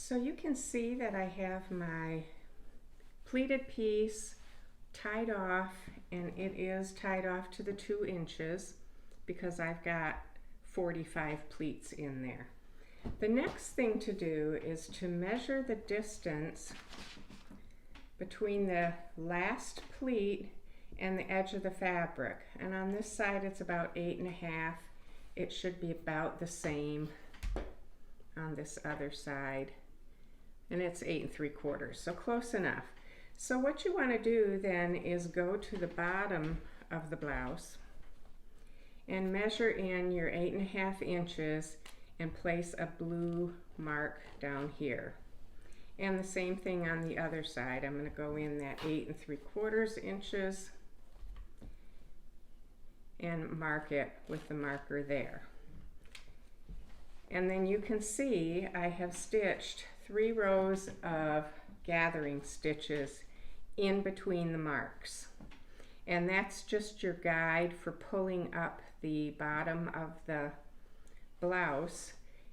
So you can see that I have my pleated piece tied off, and it is tied off to the 2 inches because I've got 45 pleats in there. The next thing to do is to measure the distance between the last pleat and the edge of the fabric. And on this side it's about 8.5. It should be about the same on this other side. And it's 8 3/4, so close enough. So what you want to do then is go to the bottom of the blouse and measure in your 8.5 inches and place a blue mark down here. And the same thing on the other side. I'm going to go in that 8 3/4 inches and mark it with the marker there. And then you can see I have stitched 3 rows of gathering stitches in between the marks. And that's just your guide for pulling up the bottom of the blouse,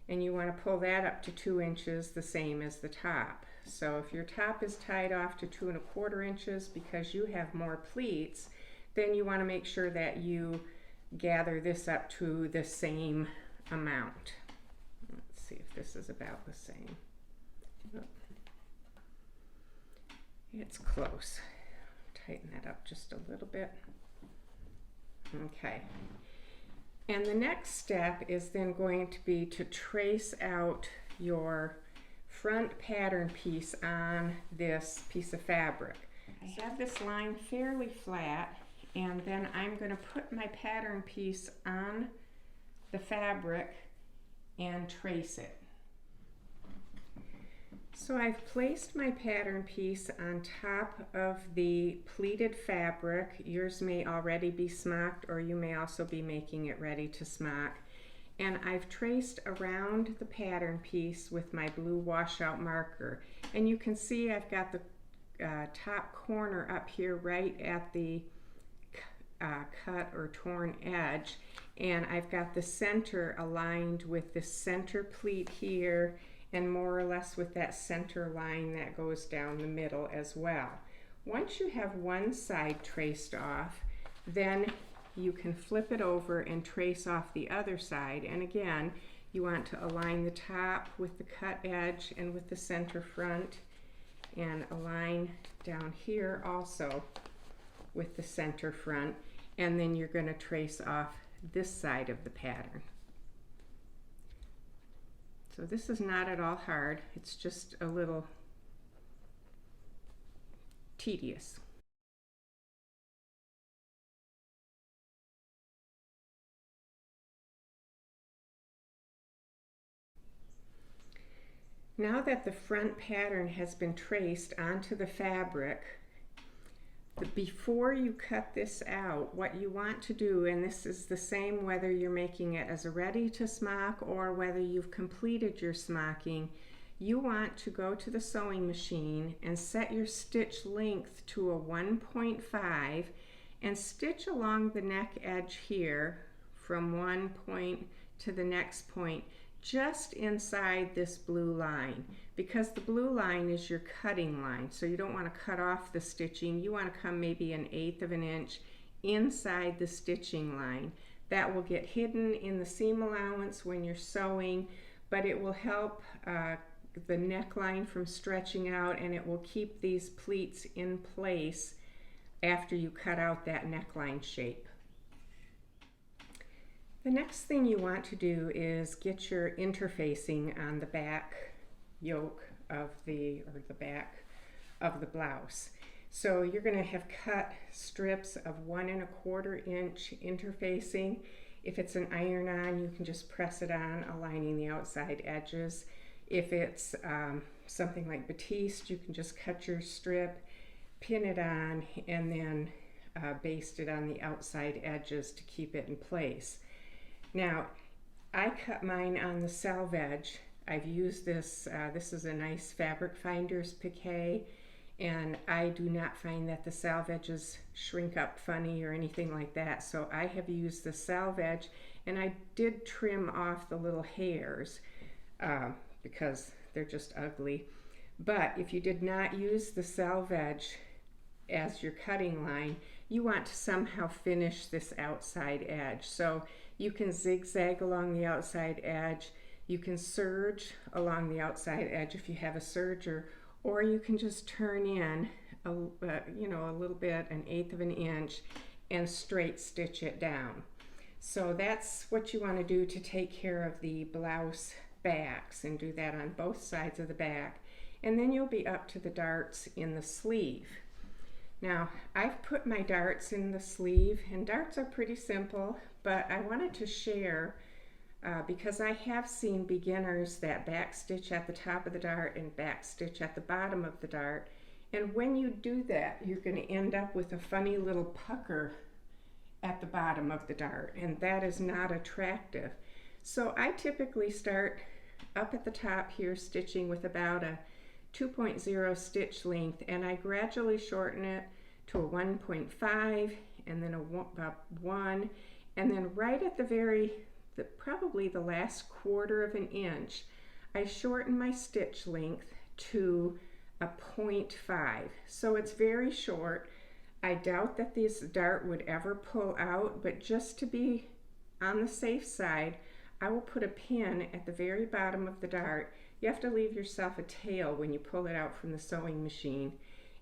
and you want to pull that up to 2 inches, the same as the top. So if your top is tied off to 2 1/4 inches because you have more pleats, then you want to make sure that you gather this up to the same amount. Let's see if this is about the same. It's close. Tighten that up just a little bit. Okay. And the next step is then going to be to trace out your front pattern piece on this piece of fabric. I have this line fairly flat, and then I'm going to put my pattern piece on the fabric and trace it. So I've placed my pattern piece on top of the pleated fabric. Yours may already be smocked, or you may also be making it ready to smock. And I've traced around the pattern piece with my blue washout marker. And you can see I've got the top corner up here right at the cut or torn edge. And I've got the center aligned with the center pleat here, and more or less with that center line that goes down the middle as well. Once you have one side traced off, then you can flip it over and trace off the other side. And again, you want to align the top with the cut edge and with the center front, and align down here also with the center front, and then you're going to trace off this side of the pattern. So this is not at all hard, it's just a little tedious. Now that the front pattern has been traced onto the fabric, before you cut this out, what you want to do, and this is the same whether you're making it as a ready to smock or whether you've completed your smocking, you want to go to the sewing machine and set your stitch length to a 1.5 and stitch along the neck edge here from one point to the next point, just inside this blue line, because the blue line is your cutting line. So you don't want to cut off the stitching. You want to come maybe 1/8 of an inch inside the stitching line. That will get hidden in the seam allowance when you're sewing, but it will help the neckline from stretching out, and it will keep these pleats in place after you cut out that neckline shape. The next thing you want to do is get your interfacing on the back yoke of the back of the blouse. So you're going to have cut strips of 1 1/4 inch interfacing. If it's an iron-on, you can just press it on, aligning the outside edges. If it's something like batiste, you can just cut your strip, pin it on, and then baste it on the outside edges to keep it in place. Now, I cut mine on the selvage. I've used this, this is a nice fabric finder's piqué, and I do not find that the selvages shrink up funny or anything like that. So I have used the selvage, and I did trim off the little hairs because they're just ugly. But if you did not use the selvage as your cutting line, you want to somehow finish this outside edge. So you can zigzag along the outside edge, you can serge along the outside edge if you have a serger, or you can just turn in a little bit, 1/8 of an inch, and straight stitch it down. So that's what you want to do to take care of the blouse backs, and do that on both sides of the back. And then you'll be up to the darts in the sleeve. Now, I've put my darts in the sleeve, and darts are pretty simple, but I wanted to share because I have seen beginners that back stitch at the top of the dart and back stitch at the bottom of the dart. And when you do that, you're going to end up with a funny little pucker at the bottom of the dart, and that is not attractive. So I typically start up at the top here, stitching with about a 2.0 stitch length, and I gradually shorten it to a 1.5, and then about 1, and then right at probably the last 1/4 of an inch, I shorten my stitch length to a 0.5. So it's very short. I doubt that this dart would ever pull out, but just to be on the safe side, I will put a pin at the very bottom of the dart. You have to leave yourself a tail when you pull it out from the sewing machine,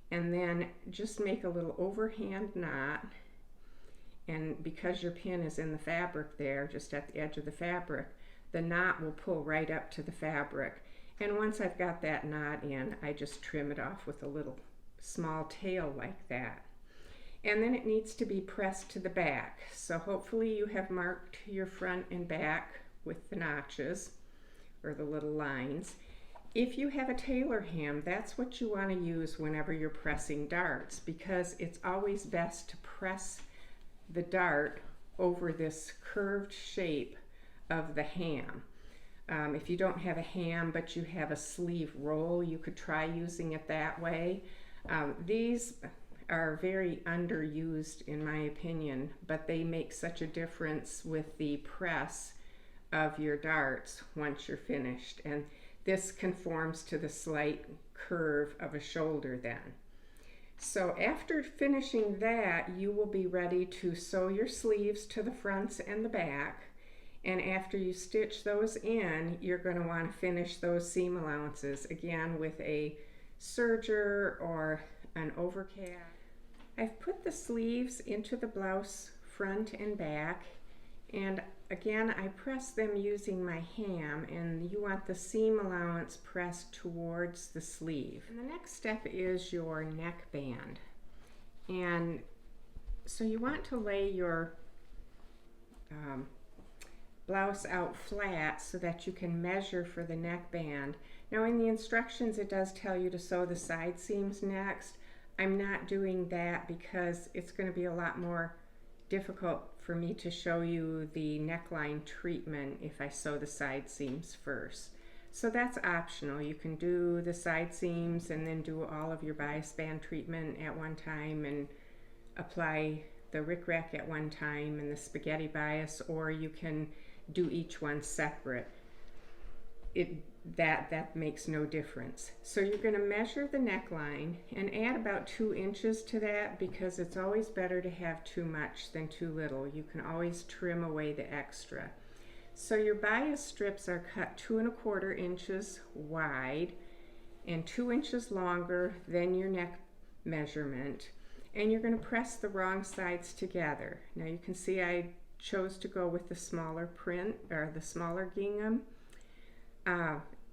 and then just make a little overhand knot. And because your pin is in the fabric there, just at the edge of the fabric, the knot will pull right up to the fabric. And once I've got that knot in, I just trim it off with a little small tail like that. And then it needs to be pressed to the back. So hopefully you have marked your front and back with the notches or the little lines. If you have a tailor hem, that's what you want to use whenever you're pressing darts, because it's always best to press the dart over this curved shape of the ham. If you don't have a ham but you have a sleeve roll, you could try using it that way. These are very underused in my opinion, but they make such a difference with the press of your darts once you're finished. And this conforms to the slight curve of a shoulder then. So after finishing that, you will be ready to sew your sleeves to the fronts and the back. And after you stitch those in, you're going to want to finish those seam allowances again with a serger or an overcast. I've put the sleeves into the blouse front and back, and again I press them using my ham, and you want the seam allowance pressed towards the sleeve. And the next step is your neckband. And so you want to lay your blouse out flat so that you can measure for the neckband. Now in the instructions it does tell you to sew the side seams next. I'm not doing that because it's going to be a lot more difficult for me to show you the neckline treatment if I sew the side seams first. So that's optional. You can do the side seams and then do all of your bias band treatment at one time and apply the rickrack at one time and the spaghetti bias, or you can do each one separate. That makes no difference. So you're going to measure the neckline and add about 2 inches to that, because it's always better to have too much than too little. You can always trim away the extra. So your bias strips are cut 2 1/4 inches wide and 2 inches longer than your neck measurement, and you're going to press the wrong sides together. Now you can see I chose to go with the smaller print, or the smaller gingham.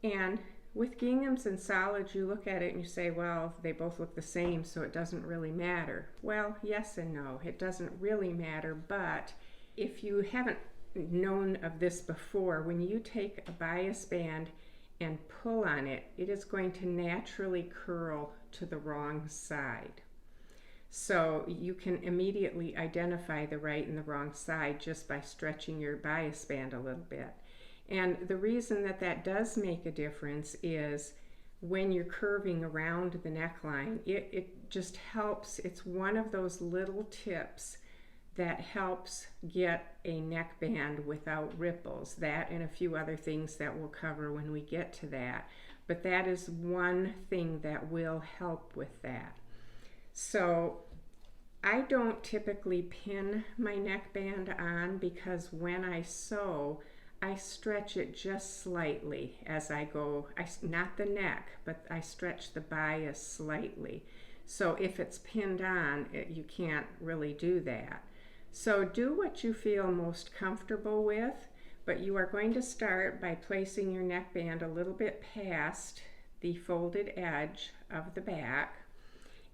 And with ginghams and solids, you look at it and you say, well, they both look the same, so it doesn't really matter. Well, yes and no, it doesn't really matter, but if you haven't known of this before, when you take a bias band and pull on it, it is going to naturally curl to the wrong side. So you can immediately identify the right and the wrong side just by stretching your bias band a little bit. And the reason that that does make a difference is when you're curving around the neckline, it just helps. It's one of those little tips that helps get a neckband without ripples. That and a few other things that we'll cover when we get to that. But that is one thing that will help with that. So I don't typically pin my neckband on because when I sew, I stretch it just slightly as I go, not the neck, but I stretch the bias slightly. So if it's pinned on, you can't really do that. So do what you feel most comfortable with, but you are going to start by placing your neckband a little bit past the folded edge of the back,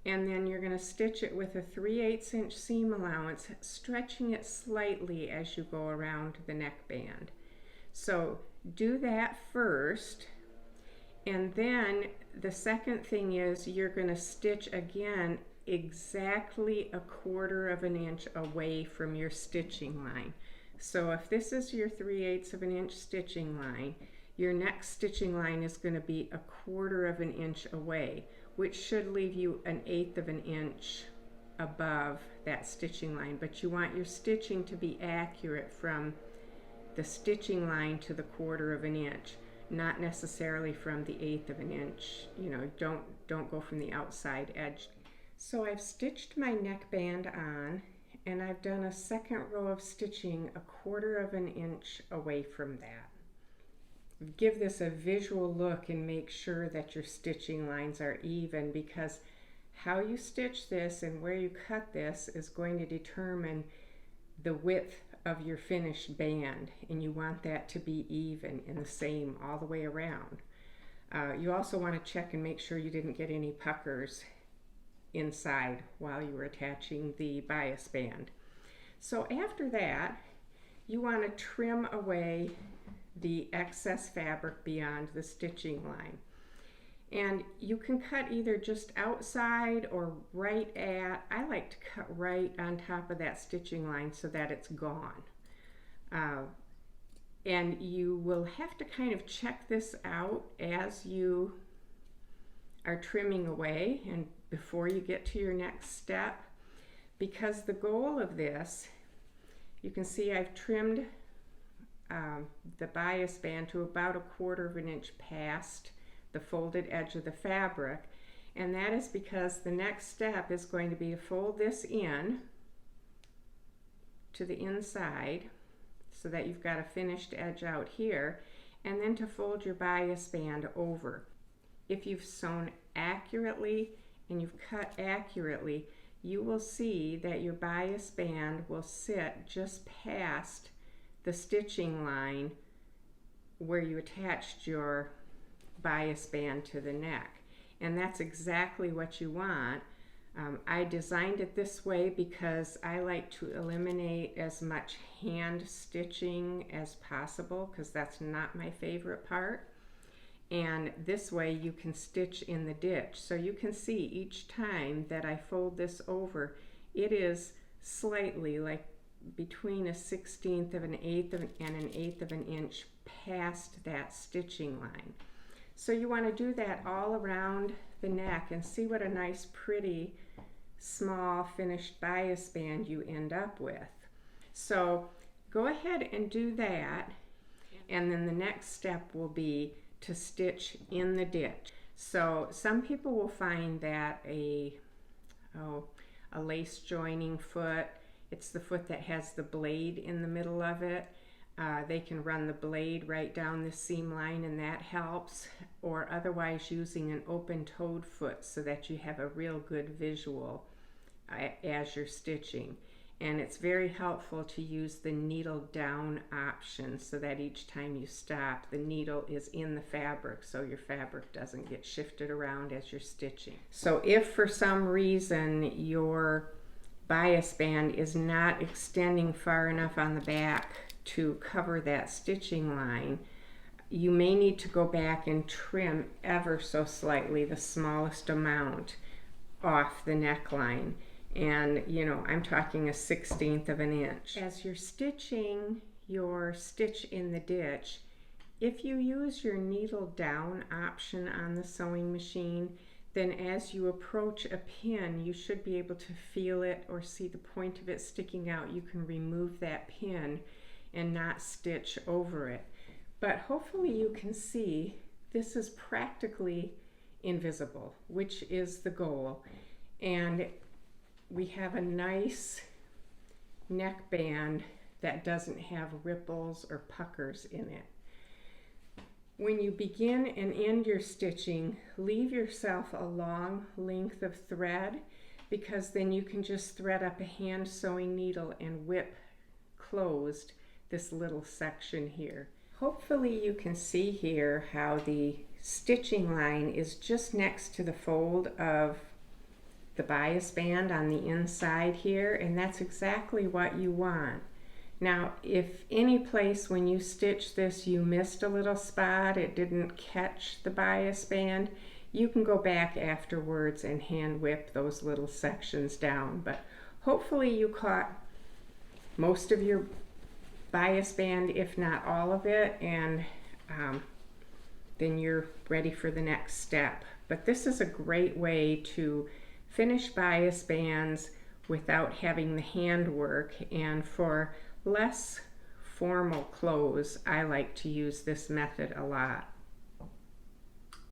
and then you're going to stitch it with a 3/8 inch seam allowance, stretching it slightly as you go around the neckband. So do that first, and then the second thing is you're going to stitch again exactly 1/4 of an inch away from your stitching line. So if this is your 3/8 of an inch stitching line, your next stitching line is going to be 1/4 of an inch away, which should leave you 1/8 of an inch above that stitching line. But you want your stitching to be accurate from the stitching line to the 1/4 of an inch, not necessarily from the 1/8 of an inch. You know, don't go from the outside edge. So I've stitched my neckband on, and I've done a second row of stitching 1/4 of an inch away from that. Give this a visual look and make sure that your stitching lines are even, because how you stitch this and where you cut this is going to determine the width of your finished band, and you want that to be even and the same all the way around. You also want to check and make sure you didn't get any puckers inside while you were attaching the bias band. So after that, you want to trim away the excess fabric beyond the stitching line. And you can cut either just outside or right at, I like to cut right on top of that stitching line so that it's gone. And you will have to kind of check this out as you are trimming away and before you get to your next step, because the goal of this, you can see I've trimmed the bias band to about 1/4 of an inch past the folded edge of the fabric, and that is because the next step is going to be to fold this in to the inside so that you've got a finished edge out here, and then to fold your bias band over. If you've sewn accurately and you've cut accurately, you will see that your bias band will sit just past the stitching line where you attached your bias band to the neck, and that's exactly what you want. I designed it this way because I like to eliminate as much hand stitching as possible, because that's not my favorite part. And this way you can stitch in the ditch. So you can see each time that I fold this over, it is slightly, like between 1/16 of an eighth and 1/8 of an inch past that stitching line. So you want to do that all around the neck, and see what a nice pretty small finished bias band you end up with. So go ahead and do that, and then the next step will be to stitch in the ditch. So some people will find that a lace joining foot, it's the foot that has the blade in the middle of it, they can run the blade right down the seam line and that helps, or otherwise using an open-toed foot so that you have a real good visual as you're stitching. And it's very helpful to use the needle down option so that each time you stop, the needle is in the fabric so your fabric doesn't get shifted around as you're stitching. So if for some reason your bias band is not extending far enough on the back to cover that stitching line, you may need to go back and trim ever so slightly, the smallest amount, off the neckline. And you know, I'm talking 1/16 of an inch. As you're stitching your stitch in the ditch, if you use your needle down option on the sewing machine, then as you approach a pin, you should be able to feel it or see the point of it sticking out. You can remove that pin and not stitch over it. But hopefully you can see this is practically invisible, which is the goal. And we have a nice neckband that doesn't have ripples or puckers in it. When you begin and end your stitching, leave yourself a long length of thread, because then you can just thread up a hand sewing needle and whip closed this little section here. Hopefully you can see here how the stitching line is just next to the fold of the bias band on the inside here, and that's exactly what you want. Now, if any place when you stitch this you missed a little spot, it didn't catch the bias band, you can go back afterwards and hand whip those little sections down. But hopefully you caught most of your bias band, if not all of it, and then you're ready for the next step. But this is a great way to finish bias bands without having the handwork, and for less formal clothes, I like to use this method a lot.